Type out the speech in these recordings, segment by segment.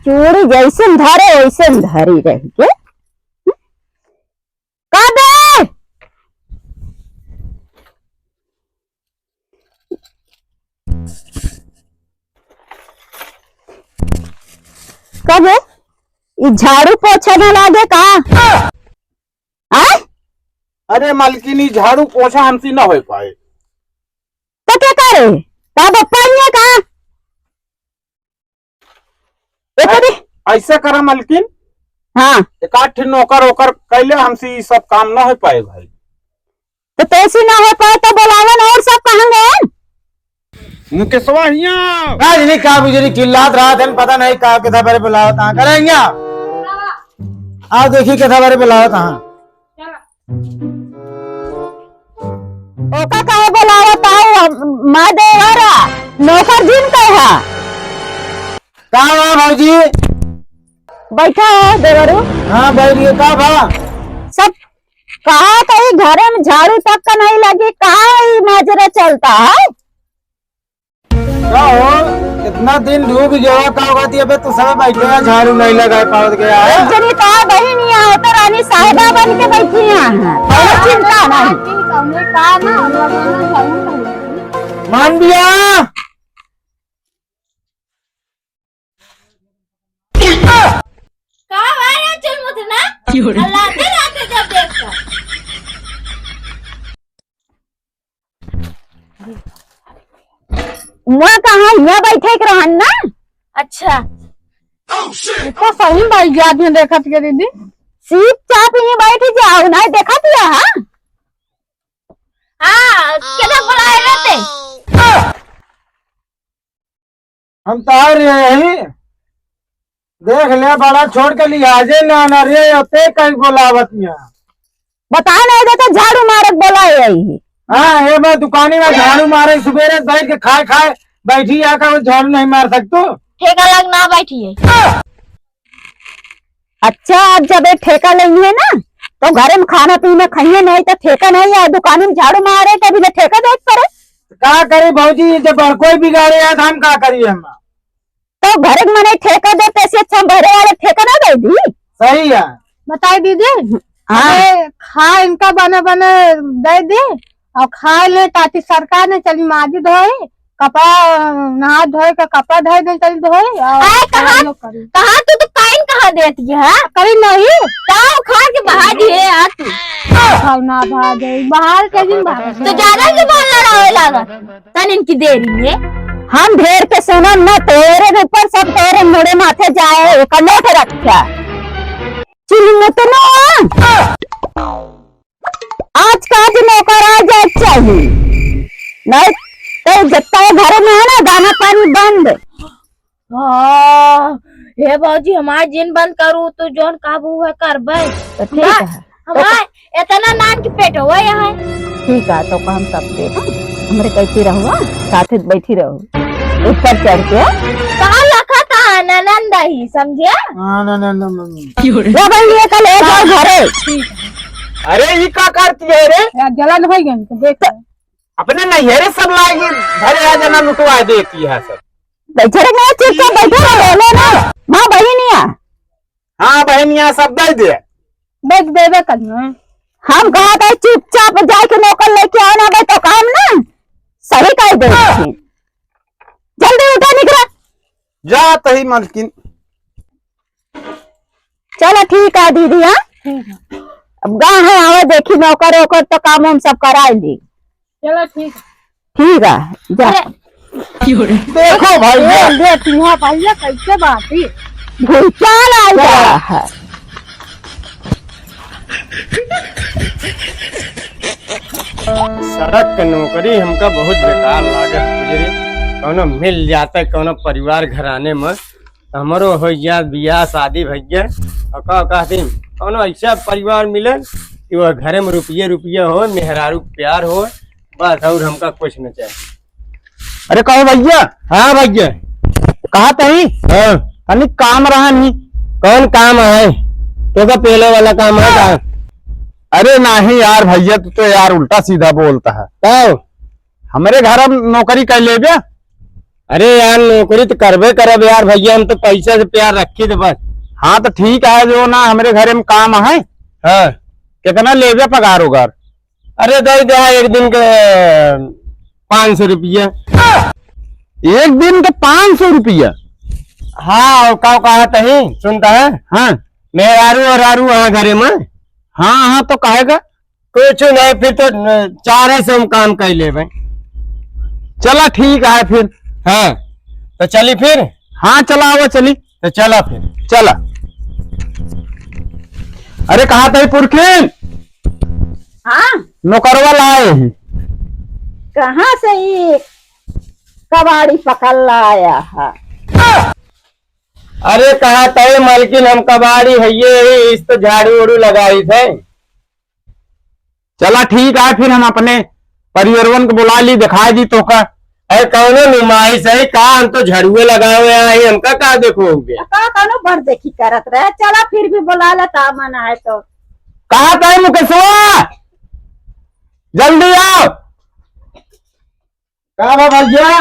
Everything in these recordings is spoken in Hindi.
चूड़ी जैसे धरे वैसे धरी रही के कब झाड़ू पोछा न लागे का? अरे मालकिनी झाड़ू पोछा हमसे न हो पाए तो क्या करे का? ऐसे करा मालकिन। हाँ एक आठ नौकर ओकर कैले हमसे ये सब काम न हो पाए भाई। तो तैसी ना हो पाए तो बोलावन और सब कहेंगे मुकेशवा नहीं का बुझरी चिल्लात रहा था पता नहीं का कितना बारे बुलाओ ता करेंगे आओ देखिए कितना बारे बुलाओ ता ओका काहे बोलावत आओ मां देवरा नौकर जिन कहा का बा भौजी बैठा हो देवरू। हाँ बैठिए का बा सब कहा कहीं घर में झाड़ू तक का नहीं लगी कहा माजरा चलता है क्या हो इतना दिन डूब गया का होती है तो सब बैठे हैं झाड़ू नहीं लगा पावत गया है जनी तो बहन यहाँ तो रानी साहिबा बन के बैठी हैं चिंता नहीं मान दिया वहाँ कहाँ यहाँ बैठे के रहन ना। अच्छा तो सही भाई याद में देखा थी दीदी सीप चाप यहाँ बैठ जाओ ना देखा दिया किधर बुलाए रहते हम तो आ रहे हैं देख ले बड़ा छोड़ के लिहाजे ना रे होते कहीं बोलावत यहाँ बता नहीं देते झाड़ू मारक बोलाए यही। हाँ ये मैं दुकानी में झाड़ू मारे सुबह बैठ के खाए बैठी आकर झाड़ू नहीं मार सकते ठेका लग ना बैठिए। अच्छा अब जब एक ठेका लेंगे है ना तो घर में खाना पीना खाइए नहीं तो ठेका नहीं है दुकान में झाड़ू मारे कभी ना ठेका देख पड़े क्या करे भाजी जब कोई बिगाड़े है तो हम क्या करिए हम तो घर में मैंने ठेका दे पैसे अच्छा भरे वाले ठेका ना दे दी सही है बताई दीदी खा इनका बने बने दे दे और खा ले ताकि सरकार ने चली माजी धोए कपड़ा नहा धोए का कपड़ा धोए दे चली धोए कहा तू तो काइन कहा देती है करी नहीं खा के बहा दिए खाओ ना भा दे बाहर के दिन बाहर तो ज्यादा की बोल रहा लागत तन इनकी देरी में हम ढेर के सुनो न तेरे ऊपर सब तेरे मुड़े माथे जाए कन्ने के रखा चिल्ली तो ना आज का आज नौकर आ जाए चाहिए नहीं तो जितना घर में है ना दाना पानी बंद। हे बाजी हमारे जिन बंद करूँ तो जोन काबू है कर भाई तो ठीक है हमारे इतना नान की पेट हुआ यहाँ ठीक है तो हम सब दे हमारे कैसी रहुआ साथ बैठी रहो ऊपर चढ़ के कहाँ रखा था ननंद ही समझे कल घरे अरे ये क्या करती है रे जलन हो गई तो देख अपने नैहरे सब लाएगी घरे आ जाना लुटवा देती है सब बैठे रहे चुपचाप बैठे रहो ना माँ बहनिया हाँ बहनिया सब दे दे देख देवे कल हम कहा था चुपचाप जाके नौकर लेके आना बे तो काम ना सही कर दे जल्दी उठा निकला जा तही मालकिन। चलो ठीक है दीदी हाँ अब गा है आवा देखी नौकर ओकर तो काम हम सब कराए दी चलो ठीक है जा देखो भाई भैया कैसे बात ही भूचाल आ गया है सड़क के नौकरी हमका बहुत बेकार लागत गुजरे कौनो मिल जाता कौनो परिवार घराने में हमारो हो गया बियाह शादी भैया और कहती कौनो ऐसा परिवार मिले कि वह घरे में रुपये हो मेहरारू प्यार हो बस और हमका कुछ न चाहिए। अरे कहो भैया। हाँ भैया कहा तही हाँ तनिक काम रहा नहीं। कौन काम है तो पहले वाला काम है का? अरे नहीं यार भैया, तू तो यार उल्टा सीधा बोलता है। तो हमारे घर अब नौकरी कर ले बे। अरे यार नौकरी तो करबे करब यार भैया, हम तो पैसे से प्यार रखी थे बस। हाँ तो ठीक है, जो ना हमारे घर में काम है। हाँ कितना ले बे पगार उगार? अरे दे दे एक दिन के 500 रुपया। एक दिन के 500 रुपया? हाँ का कहा तही सुनता है? हाँ मेहरारू और आरू वहाँ घरे में। हाँ हाँ तो कहेगा कुछ नहीं, फिर तो 400 हम काम कर ले भाई। चला ठीक है फिर। हाँ तो चली फिर। हाँ चला आओ चली। तो चला फिर। चला। अरे कहा था पुरखिन हाँ नौकरवा लाए ही। कहाँ से ये कबाड़ी पकड़ लाया है? अरे कहा तय मालकिन हम कबाड़ी है ये, इस तो झाड़ू उड़ू लगाई थे। चला ठीक है फिर, हम अपने परिवारवन को बुला ली, दिखाई दी तो का। अरे कौनो नुमाइश है का? हम तो झाड़ुए लगाए हुए हैं, हमका का देखोगे? कौनो भर देखी करत रहे। चला फिर भी बुला ला तामन है तो। कहा था मुकेशवा जल्दी आओ। का भैया?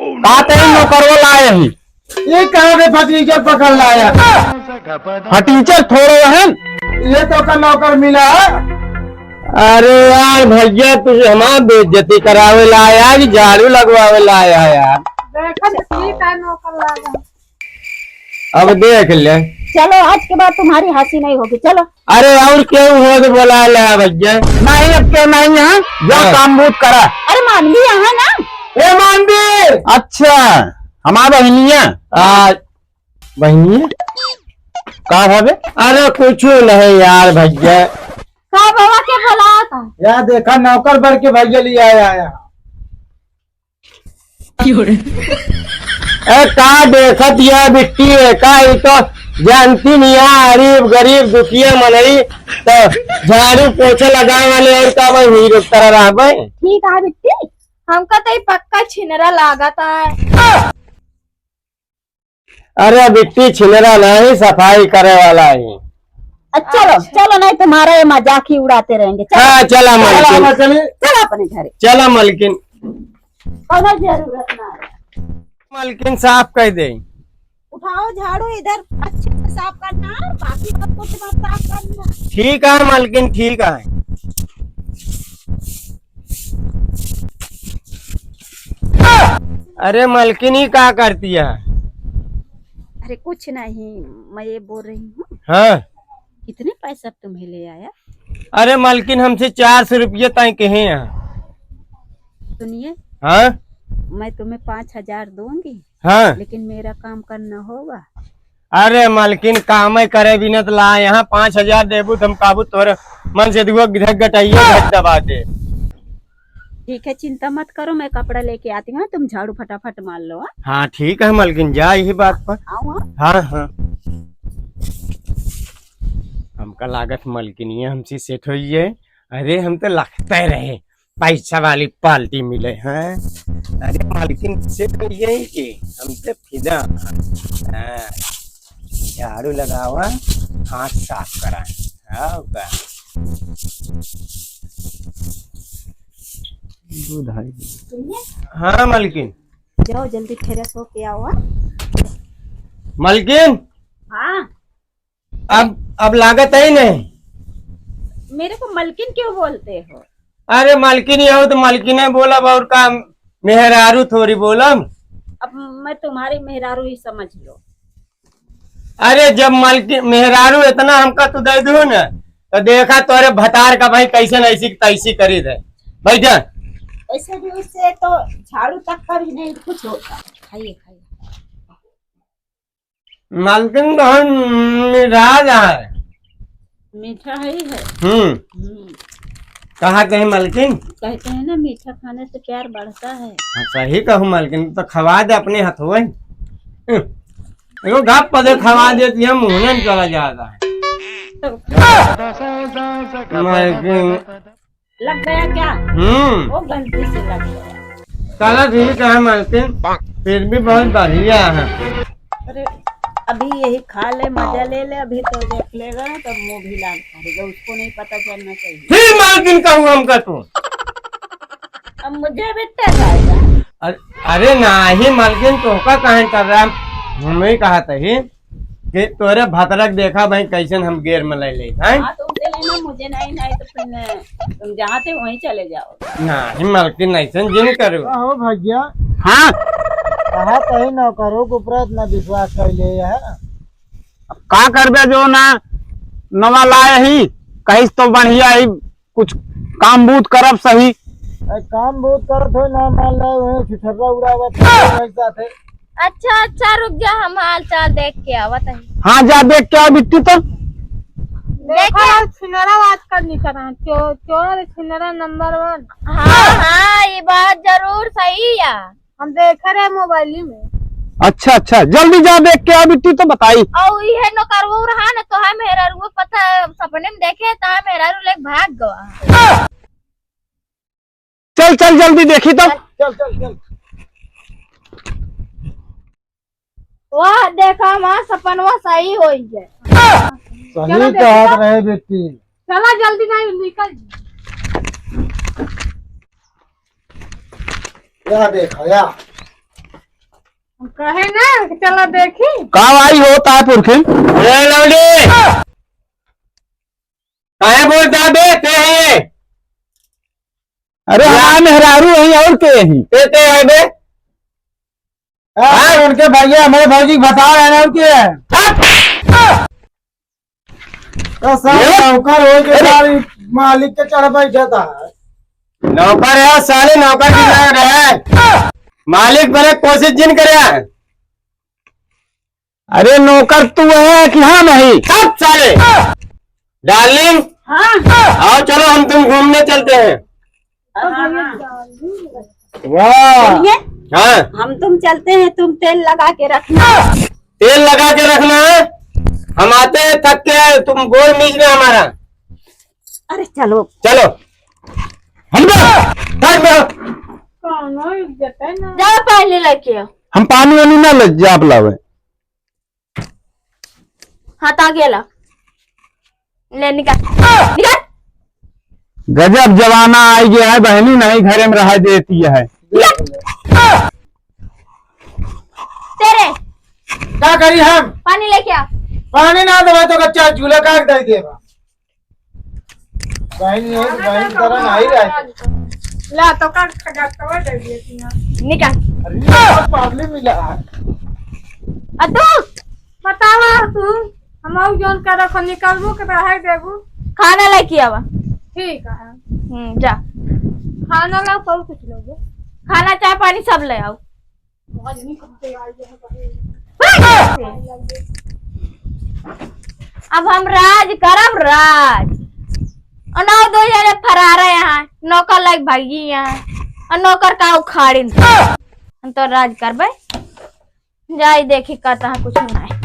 कहा था नौकरवा लाए ही। ये कहाँ पे फटीचर पकड़ लाया? फटीचर थोड़े हैं, ये तो का नौकर मिला है। अरे यार भैया तुझे हमारा बेइज्जती करावे लाया कि झाड़ू लगवावे लाया यार? ठीक है नौकर लागा। अब देख ले। चलो आज के बाद तुम्हारी हंसी नहीं होगी। चलो। अरे और क्यों हो तो बोला लाया भैया? नहीं अब क्या नहीं है, जो हाँ। काम बूत करा। अरे मान भी यहाँ ना। ए मानवीर। अच्छा हमारा बहनिया आज बहनी कहा था बे? अरे कुछ नहीं यार भैया। का बाबा के बुलाया था? यार देखा नौकर बढ़ के भैया लिया आया। का देखत यह बिट्टी है का? ये तो जानती नहीं है, गरीब गरीब दुखिया मनई तो झाड़ू पोछा लगाए वाले और का भाई हीरो तरह रहा भाई। ठीक है बिट्टी। हमका तो पक्का छिनरा लागता है। अरे बिट्टी छिलरा नहीं, सफाई करे वाला ही। चलो चलो, नहीं तुम्हारा ये मजाक ही उड़ाते रहेंगे। चलो। हाँ चला मलकिन, चलो अपने घर। चला मलकिन। कोई जरूरत ना है। मलकिन साफ कर दे। उठाओ झाड़ू, इधर अच्छे से साफ करना है, बाकी सब कुछ मत साफ करना। ठीक है मलकिन ठीक है। अरे मलकिन ही क्या करती है? अरे कुछ नहीं, मैं ये बोल रही हूँ हाँ कितने पैसे अब तुम्हें ले आया? अरे मलकिन हमसे 400 रुपये तय कहे हैं। सुनिए, हाँ मैं तुम्हें 5,000 दूंगी, हाँ। लेकिन मेरा काम करना होगा। अरे मलकिन काम करे बिना तो ला यहाँ 5,000 देबू तुम काबू तोर मन से दुआ गिधक गटाइए घट दबा दे। ठीक है, चिंता मत करो, मैं कपड़ा लेके आती हूँ, तुम झाड़ू फटाफट मार लो। हाँ ठीक है मलकिन, जा यही बात पर। आओ। हाँ हाँ हमका लागत मलकिन ये हमसे सेट हुई है। अरे हम तो लगते रहे पैसा वाली पार्टी मिले हैं। अरे मालकिन सेट हुई है कि हमसे फिदा। हाँ, झाड़ू लगावा, हाथ साफ करा। हाँ का हाँ मलकिन, जाओ जल्दी फ्रेश होके आओ। मलकिन हाँ अब लागत है नहीं। मेरे को मलकिन क्यों बोलते हो? अरे मलकिन ही हो तो मलकिन है बोला, और का मेहरारू थोड़ी बोलम। अब मैं तुम्हारी मेहरारू ही समझ लो। अरे जब मलकिन मेहरारू इतना हमका तो दे दू न, तो देखा तोरे भतार का भाई कैसे ऐसी तैसी करी दे बैठा। ऐसे भी उससे तो झाड़ू तक का भी नहीं कुछ होता। खाइए खाइए। मलकिन तो हम राज है। मीठा है ही है। कहा कहीं मलकिन? कहते हैं ना मीठा खाने से प्यार बढ़ता है। हाँ, सही कहूँ मलकिन, तो खवा दे अपने हाथों। घप पदे खवा देती है, मुंह में चला जाता है। मलकिन लग गया क्या? वो गलती से लग गया। चलो ठीक है मलकिन। फिर भी बहुत बढ़िया है। अरे अभी यही खा ले, मजा ले ले, अभी तो देख लेगा तब मुंह भी लाल करेगा, उसको नहीं पता चलना चाहिए। फिर मालकिन कहूँ हमका तू। अब मुझे भी जाएगा। अरे नहीं मालकिन, तो का कहे कर रहा, हम ही कहा था ही कि तोरे भतरक देखा भाई कैसन हम गेर में ले ले हैं। हाँ तो उसे लेना, मुझे नहीं, नहीं तो फिर तुम जहाँ थे वहीं चले जाओ। नहीं मालकिन ऐसन जिन करो। हो भैया हाँ कहा कहीं नौकरों के ऊपर इतना विश्वास कर ले है। का करबे जो ना नवा लाए ही कहीं तो बढ़िया ही कुछ काम बूत करब सही। काम बहुत करत हो ना, मान लो वही छिछरा उड़ावत है साथे। अच्छा अच्छा रुक जा, हम हाल चाल देख के आवत है। हाँ जा देख के आ बिट्टी तो। देखो छिनरा आजकल निकल रहा है, चोर छिनरा नंबर 1। हाँ हाँ ये बात जरूर सही है। हम देख रहे मोबाइल में। अच्छा अच्छा जल्दी जा देख के आ बिट्टी तो बताई। और ये नो करवो रहा ना तो है मेरा रू पता सपने में देखे तो मेरा रू लेक भाग गया। चल चल जल्दी देखी तो। चल चल चल वाह देखा माँ सपनवा सही हो गए। सही कहत रहे बेटी। चला जल्दी नहीं निकल। या देखा या हम कहे ना कि चला देखी। कब आई होता है पुरखिन। लवली काहे बोलता बे ते है? अरे हाँ मेहरारू यही और के यही ते है बे? हाँ उनके भैया हमारे भौजी बता रहे हैं उनके तो सब नौकर हो के बाद मालिक के चढ़ बैठा था। नौकर है साले, नौकर की लग रहे मालिक बने कोशिश जिन करे। अरे नौकर तू है कि हाँ नहीं। सब साले डार्लिंग। हाँ आओ चलो हम तुम घूमने चलते हैं। वाह हाँ हम तुम चलते हैं, तुम तेल लगा के रखना। तेल लगा के रखना है, हम आते हैं थक के, तुम गोल मीचना हमारा। अरे चलो चलो हम थक गए। कौनो इज्जत है ना। जा पहले लेके आओ। हम पानी वानी ना ले जा लावे। हाँ ता गेला ले निकाल निकाल। गजब जमाना आई गया है, बहनी नहीं घरे में रह देती है। तेरे क्या करी हम पानी लेके आ। पानी ना दवा तो कच्चा चूल्हा काट दे देगा। बहन तरह नहीं रहे। ला तो काट खजा तो दे देती है। निकाल पावली मिला है। अतु बतावा तू हम और जोन कर रखो निकलबो के रहे देबू। खाना लेके आवा। ठीक है जा खाना ला सब कुछ लोगे। खाना चाय पानी सब ले आओ। अब हम राज करब राज। और नौ दो जने फरारा यहाँ नौकर लाइक भागी यहाँ और नौकर का उखाड़ी हम तो राज करबे। जाई देखी कहता कुछ नहीं।